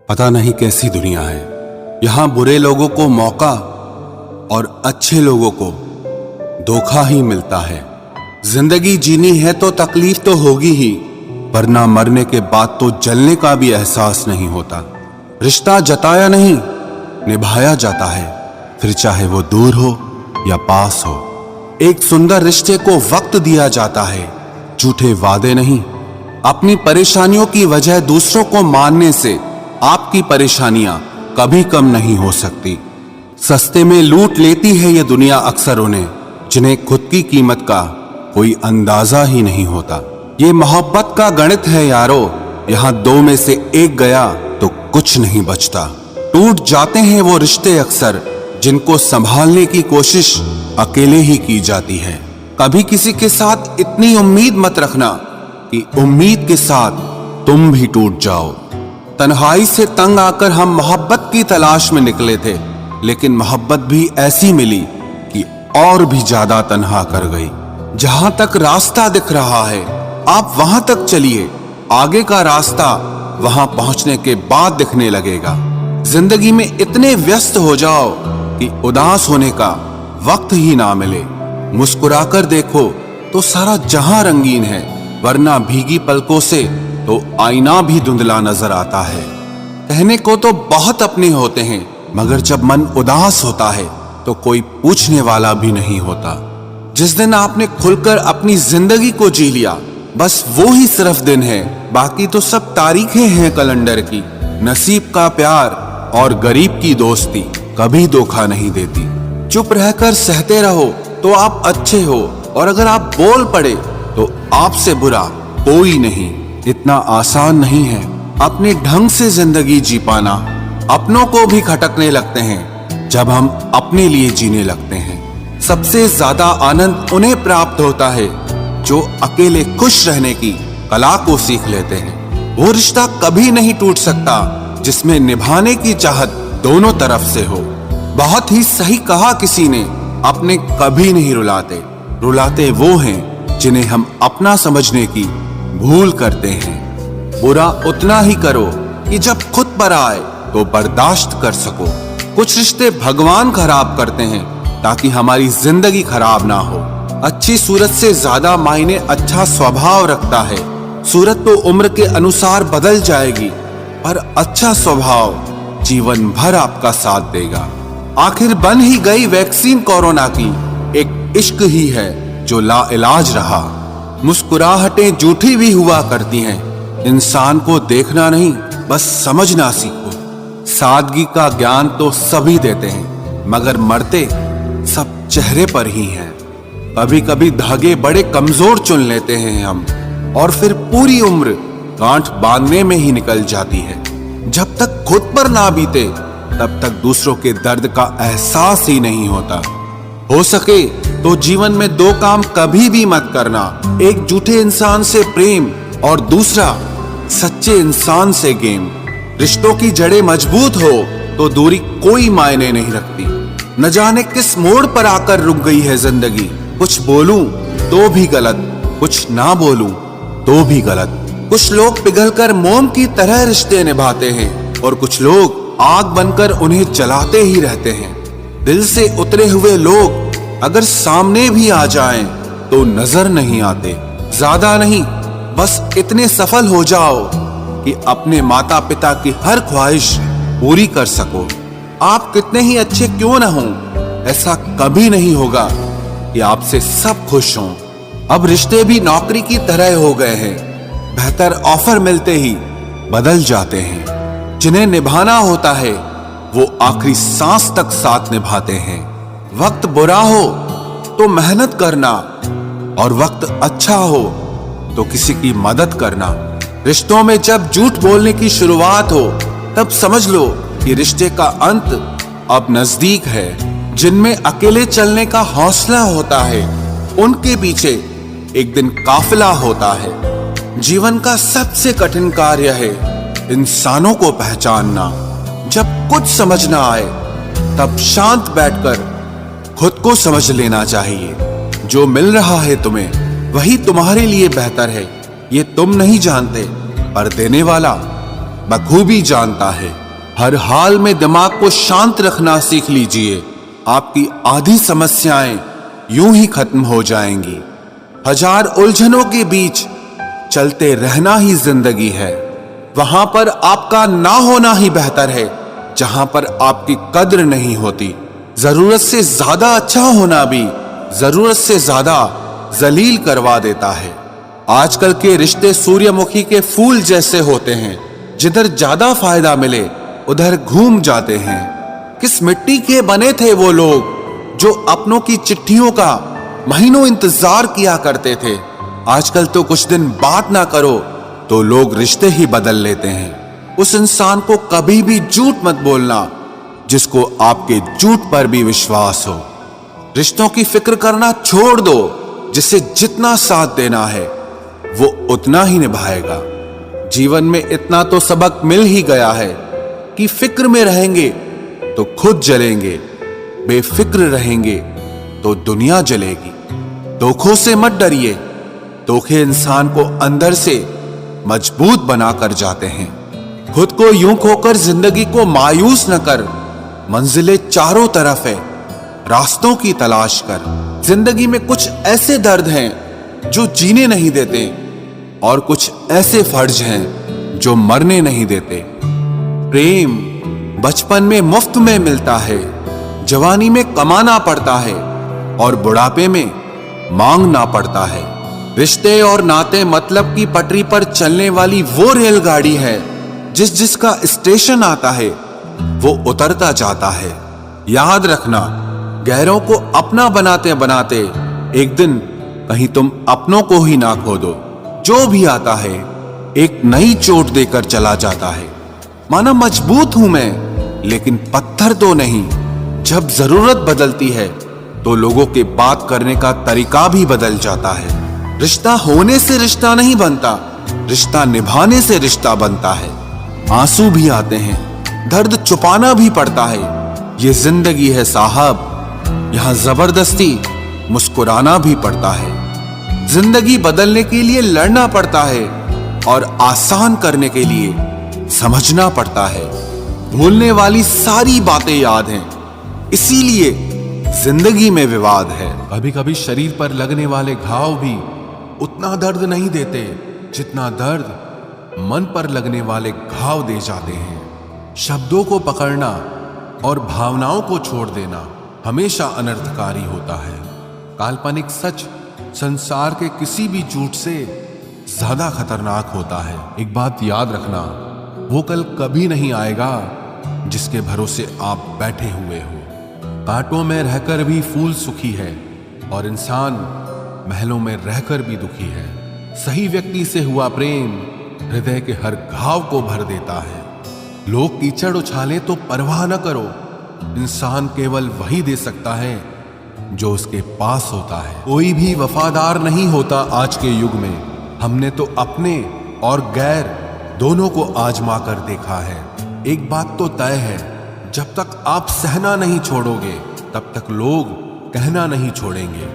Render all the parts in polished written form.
पता नहीं कैसी दुनिया है। यहाँ बुरे लोगों को मौका और अच्छे लोगों को धोखा ही मिलता है। जिंदगी जीनी है तो तकलीफ तो होगी ही, वरना मरने के बाद तो जलने का भी एहसास नहीं होता। रिश्ता जताया नहीं, निभाया जाता है, फिर चाहे वो दूर हो या पास हो। एक सुंदर रिश्ते को वक्त दिया जाता है, झूठे वादे नहीं। अपनी परेशानियों की वजह दूसरों को मानने से आपकी परेशानियां कभी कम नहीं हो सकती। सस्ते में लूट लेती है ये दुनिया अक्सर उन्हें, जिन्हें खुद की कीमत का कोई अंदाजा ही नहीं होता। ये मोहब्बत का गणित है यारो, यहाँ दो में से एक गया तो कुछ नहीं बचता। टूट जाते हैं वो रिश्ते अक्सर, जिनको संभालने की कोशिश अकेले ही की जाती है। कभी किसी के साथ इतनी उम्मीद मत रखना कि उम्मीद के साथ तुम भी टूट जाओ। तन्हाई से तंग आकर हम मोहब्बत की तलाश में निकले थे, लेकिन मोहब्बत भी ऐसी मिली कि और भी ज्यादा तन्हा कर गई। जहां तक रास्ता दिख रहा है आप वहां तक चलिए, आगे का रास्ता वहां पहुंचने के बाद दिखने लगेगा। जिंदगी में इतने व्यस्त हो जाओ कि उदास होने का वक्त ही ना मिले। मुस्कुराकर देखो तो सारा जहां रंगीन है, वरना भीगी पलकों से तो आईना भी धुंधला नजर आता है। कहने को तो बहुत अपने होते हैं, मगर जब मन उदास होता है तो कोई पूछने वाला भी नहीं होता। जिस दिन आपने खुलकर अपनी जिंदगी को जी लिया, बस वो ही सिर्फ दिन है, बाकी तो सब तारीखें हैं कैलेंडर की। नसीब का प्यार और गरीब की दोस्ती कभी धोखा नहीं देती। चुप रहकर सहते रहो तो आप अच्छे हो, और अगर आप बोल पड़े तो आपसे बुरा कोई नहीं। इतना आसान नहीं है अपने ढंग से जिंदगी जी पाना। अपनों को भी खटकने लगते हैं जब हम अपने लिए जीने लगते हैं। सबसे ज्यादा आनंद उन्हें प्राप्त होता है जो अकेले खुश रहने की कला को सीख लेते हैं। वो रिश्ता कभी नहीं टूट सकता जिसमें निभाने की चाहत दोनों तरफ से हो। बहुत ही सही कहा किसी ने, अपने कभी नहीं रुलाते, रुलाते वो हैं जिन्हें हम अपना समझने की भूल करते हैं। बुरा उतना ही करो कि जब खुद पर आए तो बर्दाश्त कर सको। कुछ रिश्ते भगवान खराब करते हैं ताकि हमारी जिंदगी खराब ना हो। अच्छी सूरत से ज्यादा मायने अच्छा स्वभाव रखता है। सूरत तो उम्र के अनुसार बदल जाएगी, पर अच्छा स्वभाव जीवन भर आपका साथ देगा। आखिर बन ही गई वैक्सीन कोरोना की, एक इश्क ही है जो लाइलाज रहा। मुस्कुराहटें झूठी भी हुआ करती हैं, इंसान को देखना नहीं बस समझना सीखो। सादगी का ज्ञान तो सभी देते हैं, मगर मरते सब चेहरे पर ही हैं। कभी कभी धागे बड़े कमजोर चुन लेते हैं हम, और फिर पूरी उम्र गांठ बांधने में ही निकल जाती है। जब तक खुद पर ना बीते तब तक दूसरों के दर्द का एहसास ही नहीं होता। हो सके तो जीवन में दो काम कभी भी मत करना, एक झूठे इंसान से प्रेम और दूसरा सच्चे इंसान से गेम। रिश्तों की जड़ें मजबूत हो तो दूरी कोई मायने नहीं रखती। न जाने किस मोड़ पर आकर रुक गई है जिंदगी। कुछ बोलूं तो भी गलत, कुछ ना बोलूं तो भी गलत। कुछ लोग पिघलकर मोम की तरह रिश्ते निभाते हैं, और कुछ लोग आग बनकर उन्हें जलाते ही रहते हैं। दिल से उतरे हुए लोग अगर सामने भी आ जाएं तो नजर नहीं आते। ज्यादा नहीं, बस इतने सफल हो जाओ कि अपने माता पिता की हर ख्वाहिश पूरी कर सको। आप कितने ही अच्छे क्यों ना हो, ऐसा कभी नहीं होगा कि आपसे सब खुश हों। अब रिश्ते भी नौकरी की तरह हो गए हैं, बेहतर ऑफर मिलते ही बदल जाते हैं। जिन्हें निभाना होता है वो आखिरी सांस तक साथ निभाते हैं। वक्त बुरा हो तो मेहनत करना, और वक्त अच्छा हो तो किसी की मदद करना। रिश्तों में जब झूठ बोलने की शुरुआत हो तब समझ लो कि रिश्ते का अंत अब नजदीक है। जिनमें अकेले चलने का हौसला होता है उनके पीछे एक दिन काफिला होता है। जीवन का सबसे कठिन कार्य है इंसानों को पहचानना। जब कुछ समझ ना आए तब शांत बैठकर खुद को समझ लेना चाहिए। जो मिल रहा है तुम्हें वही तुम्हारे लिए बेहतर है, ये तुम नहीं जानते, पर देने वाला बखूबी जानता है। हर हाल में दिमाग को शांत रखना सीख लीजिए। आपकी आधी समस्याएं यूं ही खत्म हो जाएंगी। हजार उलझनों के बीच चलते रहना ही जिंदगी है। वहां पर आपका ना होना ही बेहतर है जहां पर आपकी कद्र नहीं होती। जरूरत से ज्यादा अच्छा होना भी जरूरत से ज्यादा जलील करवा देता है। आजकल के रिश्ते सूर्यमुखी के फूल जैसे होते हैं, जिधर ज्यादा फायदा मिले उधर घूम जाते हैं। किस मिट्टी के बने थे वो लोग जो अपनों की चिट्ठियों का महीनों इंतजार किया करते थे। आजकल तो कुछ दिन बात ना करो तो लोग रिश्ते ही बदल लेते हैं। उस इंसान को कभी भी झूठ मत बोलना जिसको आपके झूठ पर भी विश्वास हो। रिश्तों की फिक्र करना छोड़ दो। जिसे जितना साथ देना है वो उतना ही निभाएगा। जीवन में इतना तो सबक मिल ही गया है कि फिक्र में रहेंगे तो खुद जलेंगे, बेफिक्र रहेंगे तो दुनिया जलेगी। धोखों से मत डरिए। धोखे इंसान को अंदर से मजबूत बनाकर जाते हैं। खुद को यूं खोकर जिंदगी को मायूस न कर। मंजिलें चारों तरफ है, रास्तों की तलाश कर। जिंदगी में कुछ ऐसे दर्द हैं जो जीने नहीं देते और कुछ ऐसे फर्ज हैं जो मरने नहीं देते। प्रेम बचपन में मुफ्त में मिलता है, जवानी में कमाना पड़ता है और बुढ़ापे में मांगना पड़ता है। रिश्ते और नाते मतलब की पटरी पर चलने वाली वो रेलगाड़ी है जिसका स्टेशन आता है वो उतरता जाता है। याद रखना, गैरों को अपना बनाते बनाते एक दिन कहीं तुम अपनों को ही ना खो दो। जो भी आता है एक नई चोट देकर चला जाता है। माना मजबूत हूं मैं लेकिन पत्थर तो नहीं। जब जरूरत बदलती है तो लोगों के बात करने का तरीका भी बदल जाता है। रिश्ता होने से रिश्ता नहीं बनता, रिश्ता निभाने से रिश्ता बनता है। आंसू भी आते हैं, दर्द छुपाना भी पड़ता है। ये जिंदगी है साहब, यहां जबरदस्ती मुस्कुराना भी पड़ता है। जिंदगी बदलने के लिए लड़ना पड़ता है और आसान करने के लिए समझना पड़ता है। भूलने वाली सारी बातें याद हैं, इसीलिए जिंदगी में विवाद है। कभी कभी शरीर पर लगने वाले घाव भी उतना दर्द नहीं देते जितना दर्द मन पर लगने वाले घाव दे जाते हैं। शब्दों को पकड़ना और भावनाओं को छोड़ देना हमेशा अनर्थकारी होता है। काल्पनिक सच संसार के किसी भी झूठ से ज्यादा खतरनाक होता है। एक बात याद रखना, वो कल कभी नहीं आएगा जिसके भरोसे आप बैठे हुए हो। कांटों में रहकर भी फूल सुखी है और इंसान महलों में रहकर भी दुखी है। सही व्यक्ति से हुआ प्रेम हृदय के हर घाव को भर देता है। लोग कीचड़ उछाले तो परवाह न करो, इंसान केवल वही दे सकता है जो उसके पास होता है। कोई भी वफादार नहीं होता आज के युग में। हमने तो अपने और गैर दोनों को आजमा कर देखा है। एक बात तो तय है, जब तक आप सहना नहीं छोड़ोगे तब तक लोग कहना नहीं छोड़ेंगे।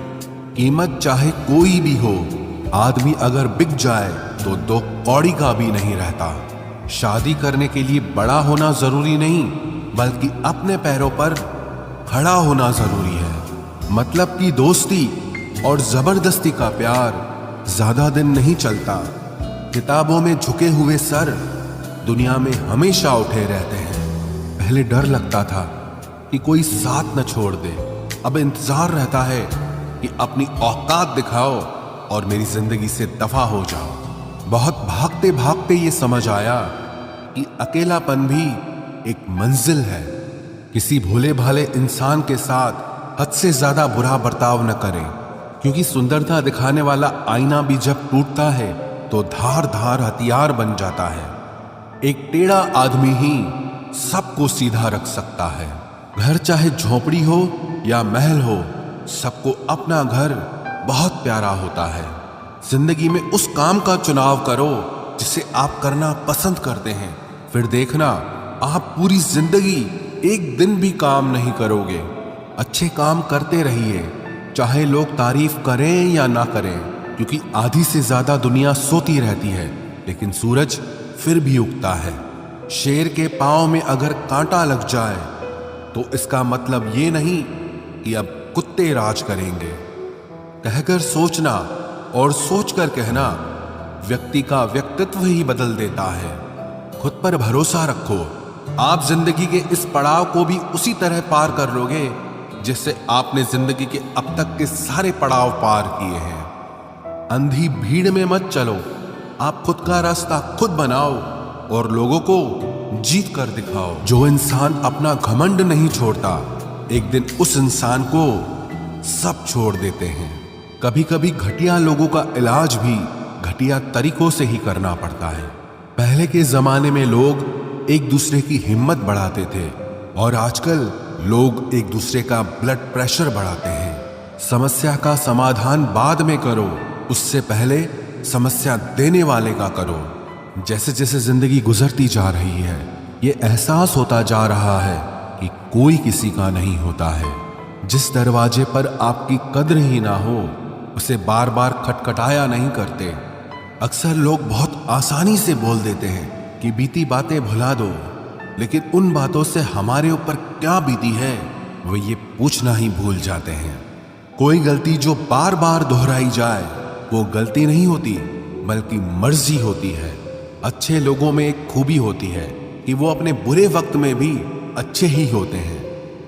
कीमत चाहे कोई भी हो, आदमी अगर बिक जाए तो दो कौड़ी का भी नहीं रहता। शादी करने के लिए बड़ा होना जरूरी नहीं, बल्कि अपने पैरों पर खड़ा होना जरूरी है। मतलब की दोस्ती और जबरदस्ती का प्यार ज्यादा दिन नहीं चलता। किताबों में झुके हुए सर दुनिया में हमेशा उठे रहते हैं। पहले डर लगता था कि कोई साथ न छोड़ दे, अब इंतजार रहता है कि अपनी औकात दिखाओ और मेरी जिंदगी से दफा हो जाओ। बहुत भागते भागते ये समझ आया कि अकेलापन भी एक मंजिल है। किसी भोले भाले इंसान के साथ हद से ज्यादा बुरा बर्ताव न करें, क्योंकि सुंदरता दिखाने वाला आईना भी जब टूटता है तो धार धार हथियार बन जाता है। एक टेढ़ा आदमी ही सबको सीधा रख सकता है। घर चाहे झोपड़ी हो या महल हो, सबको अपना घर बहुत प्यारा होता है। जिंदगी में उस काम का चुनाव करो जिसे आप करना पसंद करते हैं, फिर देखना आप पूरी जिंदगी एक दिन भी काम नहीं करोगे। अच्छे काम करते रहिए, चाहे लोग तारीफ करें या ना करें, क्योंकि आधी से ज्यादा दुनिया सोती रहती है लेकिन सूरज फिर भी उगता है। शेर के पांव में अगर कांटा लग जाए तो इसका मतलब ये नहीं कि अब कुत्ते राज करेंगे। कहकर सोचना और सोचकर कहना व्यक्ति का व्यक्तित्व ही बदल देता है। खुद पर भरोसा रखो, आप जिंदगी के इस पड़ाव को भी उसी तरह पार कर लोगे जिससे आपने जिंदगी के अब तक के सारे पड़ाव पार किए हैं। अंधी भीड़ में मत चलो, आप खुद का रास्ता खुद बनाओ और लोगों को जीत कर दिखाओ। जो इंसान अपना घमंड नहीं छोड़ता, एक दिन उस इंसान को सब छोड़ देते हैं। कभी कभी घटिया लोगों का इलाज भी घटिया तरीकों से ही करना पड़ता है। पहले के जमाने में लोग एक दूसरे की हिम्मत बढ़ाते थे और आजकल लोग एक दूसरे का ब्लड प्रेशर बढ़ाते हैं। समस्या का समाधान बाद में करो, उससे पहले समस्या देने वाले का करो। जैसे जैसे जिंदगी गुजरती जा रही है, ये एहसास होता जा रहा है कि कोई किसी का नहीं होता है। जिस दरवाजे पर आपकी कद्र ही ना हो, उसे बार बार खटखटाया नहीं करते। अक्सर लोग बहुत आसानी से बोल देते हैं कि बीती बातें भुला दो, लेकिन उन बातों से हमारे ऊपर क्या बीती है वो ये पूछना ही भूल जाते हैं। कोई गलती जो बार बार दोहराई जाए वो गलती नहीं होती, बल्कि मर्जी होती है। अच्छे लोगों में एक खूबी होती है कि वो अपने बुरे वक्त में भी अच्छे ही होते हैं।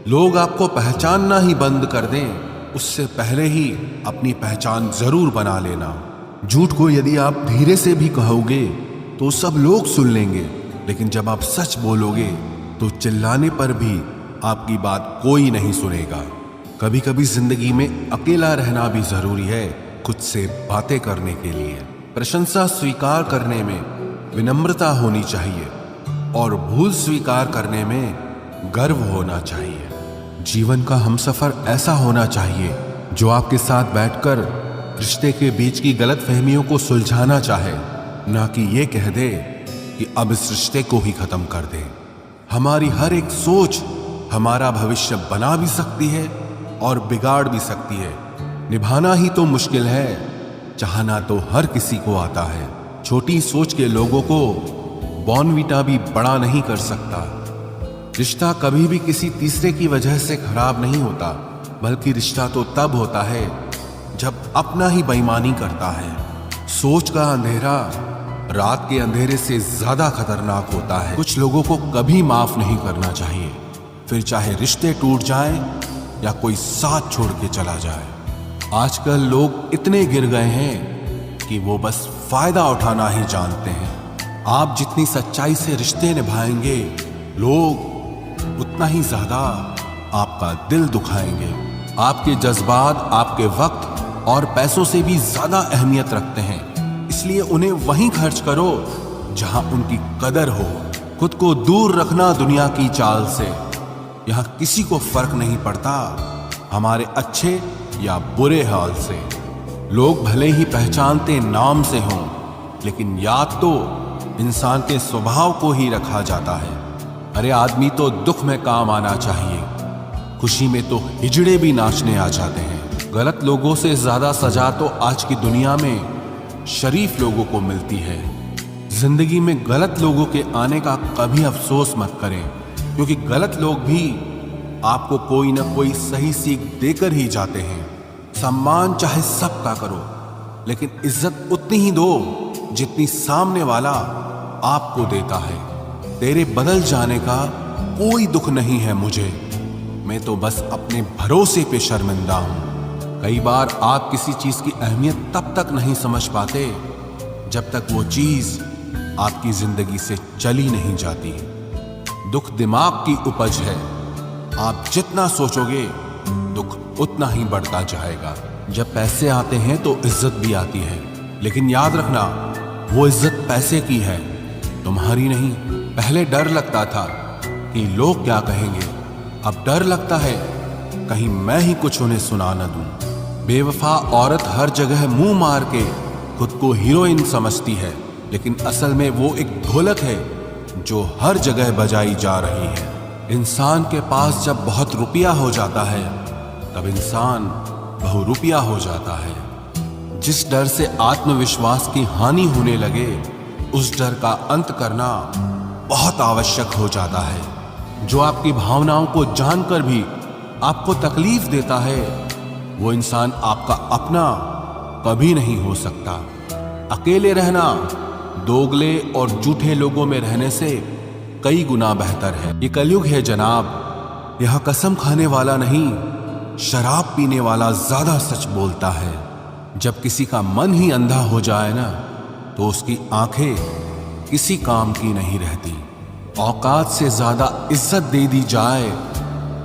लोग आपको पहचानना ही बंद कर दें, उससे पहले ही अपनी पहचान जरूर बना लेना। झूठ को यदि आप धीरे से भी कहोगे तो सब लोग सुन लेंगे, लेकिन जब आप सच बोलोगे तो चिल्लाने पर भी आपकी बात कोई नहीं सुनेगा। कभी कभी जिंदगी में अकेला रहना भी जरूरी है, खुद से बातें करने के लिए। प्रशंसा स्वीकार करने में विनम्रता होनी चाहिए और भूल स्वीकार करने में गर्व होना चाहिए। जीवन का हमसफर ऐसा होना चाहिए जो आपके साथ बैठकर रिश्ते के बीच की गलतफहमियों को सुलझाना चाहे, ना कि ये कह दे कि अब इस रिश्ते को ही खत्म कर दे। हमारी हर एक सोच हमारा भविष्य बना भी सकती है और बिगाड़ भी सकती है। निभाना ही तो मुश्किल है, चाहना तो हर किसी को आता है। छोटी सोच के लोगों को बॉर्नवीटा भी बड़ा नहीं कर सकता। रिश्ता कभी भी किसी तीसरे की वजह से खराब नहीं होता, बल्कि रिश्ता तो तब होता है जब अपना ही बेईमानी करता है। सोच का अंधेरा रात के अंधेरे से ज्यादा खतरनाक होता है। कुछ लोगों को कभी माफ नहीं करना चाहिए, फिर चाहे रिश्ते टूट जाएं या कोई साथ छोड़ के चला जाए। आजकल लोग इतने गिर गए हैं कि वो बस फायदा उठाना ही जानते हैं। आप जितनी सच्चाई से रिश्ते निभाएंगे, लोग उतना ही ज्यादा आपका दिल दुखाएंगे। आपके जज्बात आपके वक्त और पैसों से भी ज्यादा अहमियत रखते हैं, इसलिए उन्हें वहीं खर्च करो जहां उनकी कदर हो। खुद को दूर रखना दुनिया की चाल से। यहां किसी को फर्क नहीं पड़ता हमारे अच्छे या बुरे हाल से। लोग भले ही पहचानते नाम से हों, लेकिन याद तो इंसान के स्वभाव को ही रखा जाता है। अरे आदमी तो दुख में काम आना चाहिए, खुशी में तो हिजड़े भी नाचने आ जाते हैं। गलत लोगों से ज्यादा सजा तो आज की दुनिया में शरीफ लोगों को मिलती है। जिंदगी में गलत लोगों के आने का कभी अफसोस मत करें, क्योंकि गलत लोग भी आपको कोई ना कोई सही सीख देकर ही जाते हैं। सम्मान चाहे सबका करो, लेकिन इज्जत उतनी ही दो जितनी सामने वाला आपको देता है। तेरे बदल जाने का कोई दुख नहीं है मुझे, मैं तो बस अपने भरोसे पे शर्मिंदा हूं। कई बार आप किसी चीज की अहमियत तब तक नहीं समझ पाते जब तक वो चीज आपकी जिंदगी से चली नहीं जाती। दुख दिमाग की उपज है, आप जितना सोचोगे दुख उतना ही बढ़ता जाएगा। जब पैसे आते हैं तो इज्जत भी आती है, लेकिन याद रखना वो इज्जत पैसे की है, तुम्हारी नहीं। पहले डर लगता था कि लोग क्या कहेंगे, अब डर लगता है कहीं मैं ही कुछ उन्हें सुना न दूं। बेवफा औरत हर जगह मुंह मार के खुद को हीरोइन समझती है, लेकिन असल में वो एक ढोलक है जो हर जगह बजाई जा रही है। इंसान के पास जब बहुत रुपया हो जाता है तब इंसान बहुरुपया हो जाता है। जिस डर से आत्मविश्वास की हानि होने लगे, उस डर का अंत करना बहुत आवश्यक हो जाता है। जो आपकी भावनाओं को जानकर भी आपको तकलीफ देता है, वो इंसान आपका अपना कभी नहीं हो सकता। अकेले रहना दोगले और झूठे लोगों में रहने से कई गुना बेहतर है। ये कलयुग है जनाब, यह कसम खाने वाला नहीं, शराब पीने वाला ज्यादा सच बोलता है। जब किसी का मन ही अंधा हो जाए ना, तो उसकी आंखें किसी काम की नहीं रहती। औकात से ज्यादा इज्जत दे दी जाए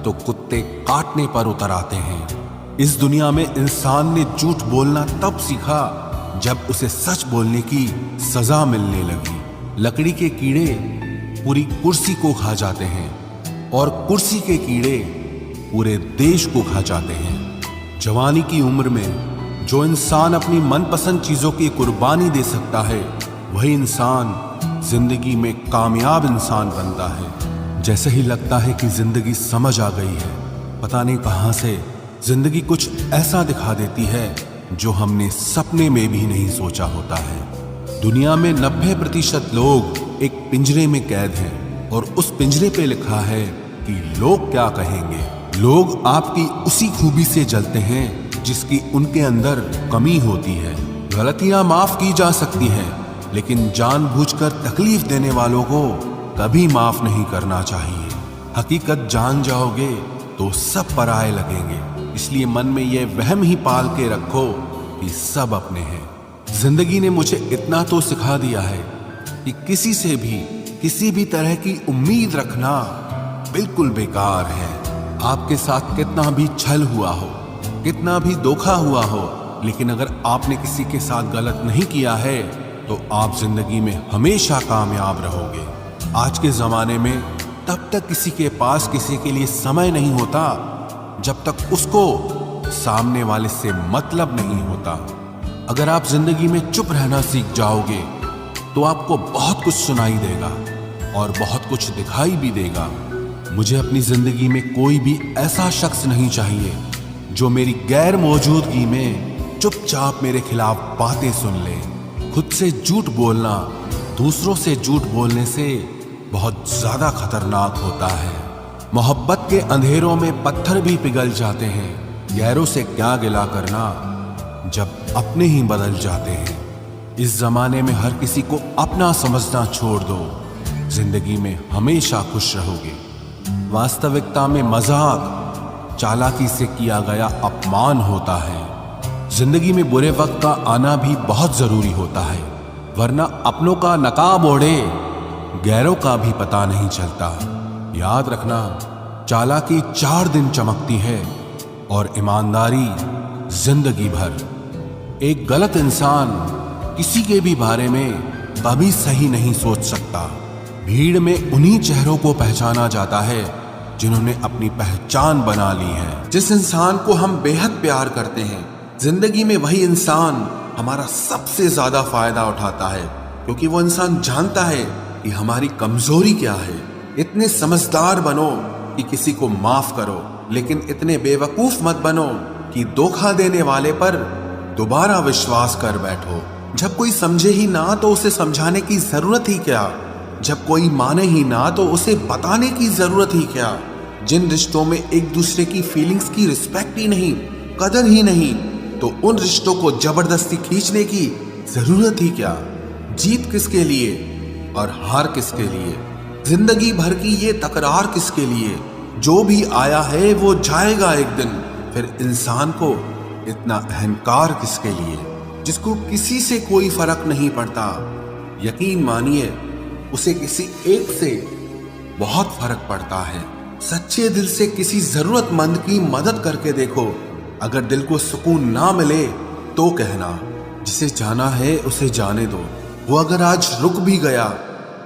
तो कुत्ते काटने पर उतर आते हैं। इस दुनिया में इंसान ने झूठ बोलना तब सीखा जब उसे सच बोलने की सजा मिलने लगी। लकड़ी के कीड़े पूरी कुर्सी को खा जाते हैं और कुर्सी के कीड़े पूरे देश को खा जाते हैं। जवानी की उम्र में जो इंसान अपनी मनपसंद चीजों की कुर्बानी दे सकता है, वही इंसान जिंदगी में कामयाब इंसान बनता है। जैसे ही लगता है कि जिंदगी समझ आ गई है, पता नहीं कहां से जिंदगी कुछ ऐसा दिखा देती है जो हमने सपने में भी नहीं सोचा होता है। दुनिया में 90% लोग एक पिंजरे में कैद हैं और उस पिंजरे पे लिखा है कि लोग क्या कहेंगे। लोग आपकी उसी खूबी से जलते हैं जिसकी उनके अंदर कमी होती है। गलतियां माफ की जा सकती हैं, लेकिन जानबूझकर तकलीफ देने वालों को कभी माफ नहीं करना चाहिए। हकीकत जान जाओगे तो सब पराये लगेंगे, इसलिए मन में यह वहम ही पाल के रखो कि सब अपने हैं। जिंदगी ने मुझे इतना तो सिखा दिया है कि किसी से भी किसी भी तरह की उम्मीद रखना बिल्कुल बेकार है। आपके साथ कितना भी छल हुआ हो, कितना भी धोखा हुआ हो, लेकिन अगर आपने किसी के साथ गलत नहीं किया है तो आप जिंदगी में हमेशा कामयाब रहोगे। आज के जमाने में तब तक किसी के पास किसी के लिए समय नहीं होता जब तक उसको सामने वाले से मतलब नहीं होता। अगर आप जिंदगी में चुप रहना सीख जाओगे तो आपको बहुत कुछ सुनाई देगा और बहुत कुछ दिखाई भी देगा। मुझे अपनी जिंदगी में कोई भी ऐसा शख्स नहीं चाहिए जो मेरी गैर मौजूदगी में चुपचाप मेरे खिलाफ बातें सुन ले। खुद से झूठ बोलना दूसरों से झूठ बोलने से बहुत ज्यादा खतरनाक होता है। मोहब्बत के अंधेरों में पत्थर भी पिघल जाते हैं। गैरों से क्या गिला करना जब अपने ही बदल जाते हैं। इस जमाने में हर किसी को अपना समझना छोड़ दो, जिंदगी में हमेशा खुश रहोगे। वास्तविकता में मजाक चालाकी से किया गया अपमान होता है। जिंदगी में बुरे वक्त का आना भी बहुत जरूरी होता है, वरना अपनों का नकाब ओढ़े गैरों का भी पता नहीं चलता। याद रखना, चालाकी 4 दिन चमकती है और ईमानदारी जिंदगी भर। एक गलत इंसान किसी के भी बारे में कभी सही नहीं सोच सकता। भीड़ में उन्हीं चेहरों को पहचाना जाता है जिन्होंने अपनी पहचान बना ली है। जिस इंसान को हम बेहद प्यार करते हैं, जिंदगी में वही इंसान हमारा सबसे ज्यादा फायदा उठाता है, क्योंकि वो इंसान जानता है कि हमारी कमजोरी क्या है। इतने समझदार बनो कि किसी को माफ करो, लेकिन इतने बेवकूफ मत बनो कि धोखा देने वाले पर दोबारा विश्वास कर बैठो। जब कोई समझे ही ना तो उसे समझाने की जरूरत ही क्या। जब कोई माने ही ना तो उसे बताने की जरूरत ही क्या। जिन रिश्तों में एक दूसरे की फीलिंग्स की रिस्पेक्ट ही नहीं, कदर ही नहीं, तो उन रिश्तों को जबरदस्ती खींचने की जरूरत ही क्या। जीत किसके लिए और हार किसके लिए, जिंदगी भर की ये तकरार किसके लिए। जो भी आया है वो जाएगा एक दिन, फिर इंसान को इतना अहंकार किसके लिए, जिसको किसी से कोई फर्क नहीं पड़ता। यकीन मानिए, उसे किसी एक से बहुत फर्क पड़ता है। सच्चे दिल से किसी जरूरतमंद की मदद करके देखो। अगर दिल को सुकून ना मिले तो कहना, जिसे जाना है उसे जाने दो। वो अगर आज रुक भी गया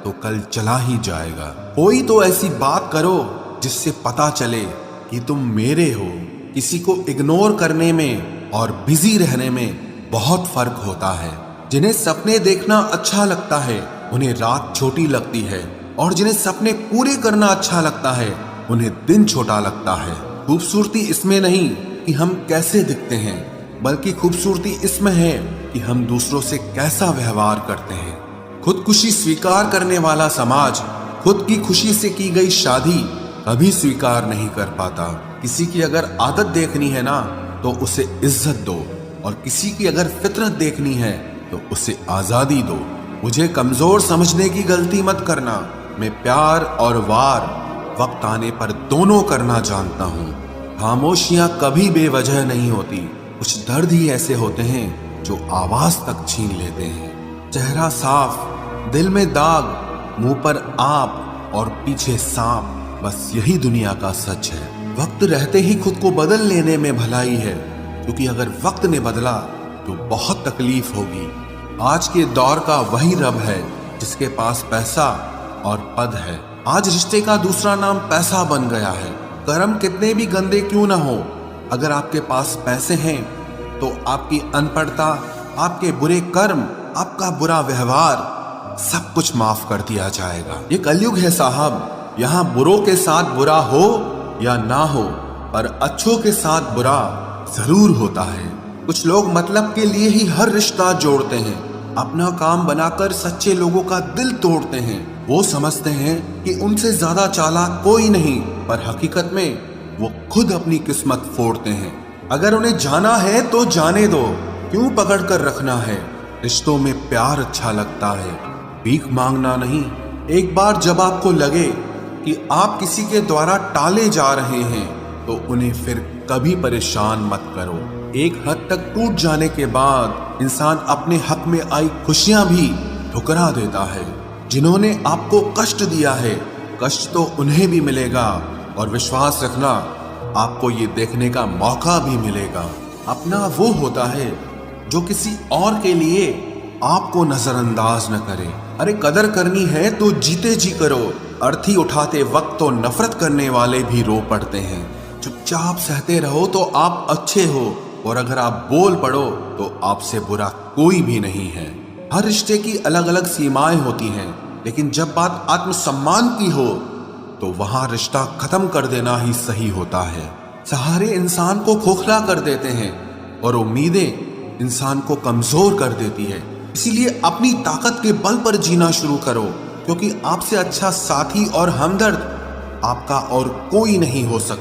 तो कल चला ही जाएगा। कोई तो ऐसी बात करो जिससे पता चले कि तुम मेरे हो। किसी को इग्नोर करने में और बिजी रहने में बहुत फर्क होता है। जिन्हें सपने देखना अच्छा लगता है उन्हें रात छोटी लगती है, और जिन्हें सपने पूरे करना अच्छा लगता है उन्हें दिन छोटा लगता है। खूबसूरती इसमें नहीं कि हम कैसे दिखते हैं, बल्कि खूबसूरती इसमें है कि हम दूसरों से कैसा व्यवहार करते हैं। खुदकुशी स्वीकार करने वाला समाज खुद की खुशी से की गई शादी कभी स्वीकार नहीं कर पाता। किसी की अगर आदत देखनी है ना तो उसे इज्जत दो, और किसी की अगर फितरत देखनी है तो उसे आजादी दो। मुझे कमजोर समझने की गलती मत करना। मैं प्यार और वार वक्त आने पर दोनों करना जानता हूँ। खामोशियां कभी बेवजह नहीं होती। कुछ दर्द ही ऐसे होते हैं जो आवाज तक छीन लेते हैं। चेहरा साफ, दिल में दाग, मुंह पर आप और पीछे सांप, बस यही दुनिया का सच है। वक्त रहते ही खुद को बदल लेने में भलाई है, क्योंकि अगर वक्त ने बदला तो बहुत तकलीफ होगी। आज के दौर का वही रब है जिसके पास पैसा और पद है। आज रिश्ते का दूसरा नाम पैसा बन गया है। कर्म कितने भी गंदे क्यों ना हो, अगर आपके पास पैसे हैं तो आपकी अनपढ़ता, आपके बुरे कर्म, आपका बुरा व्यवहार सब कुछ माफ कर दिया जाएगा। ये कलयुग है साहब, यहाँ बुरों के साथ बुरा हो या ना हो, पर अच्छों के साथ बुरा जरूर होता है। कुछ लोग मतलब के लिए ही हर रिश्ता जोड़ते हैं, अपना काम बनाकर सच्चे लोगों का दिल तोड़ते हैं। वो समझते हैं कि उनसे ज्यादा चालाक कोई नहीं, पर हकीकत में वो खुद अपनी किस्मत फोड़ते हैं। अगर उन्हें जाना है तो जाने दो, क्यों पकड़ कर रखना है। रिश्तों में प्यार अच्छा लगता है, भीख मांगना नहीं। एक बार जब आपको लगे कि आप किसी के द्वारा टाले जा रहे हैं तो उन्हें फिर कभी परेशान मत करो। एक हद तक टूट जाने के बाद इंसान अपने हक में आई खुशियां भी ठुकरा देता है। जिन्होंने आपको कष्ट दिया है, कष्ट तो उन्हें भी मिलेगा, और विश्वास रखना आपको ये देखने का मौका भी मिलेगा। अपना वो होता है जो किसी और के लिए आपको नजरअंदाज न करे। अरे कदर करनी है तो जीते जी करो। अर्थी उठाते वक्त तो नफरत करने वाले भी रो पड़ते हैं। चुपचाप सहते रहो तो आप अच्छे हो, और अगर आप बोल पड़ो तो आपसे बुरा कोई भी नहीं है। हर रिश्ते की अलग अलग सीमाएं होती हैं, लेकिन जब बात आत्मसम्मान की हो तो वहां रिश्ता खत्म कर देना ही सही होता है। सहारे इंसान को खोखला कर देते हैं और उम्मीदें इंसान को कमजोर कर देती है। इसीलिए अपनी ताकत के बल पर जीना शुरू करो, क्योंकि आपसे अच्छा साथी और हमदर्द आपका और कोई नहीं हो सकता।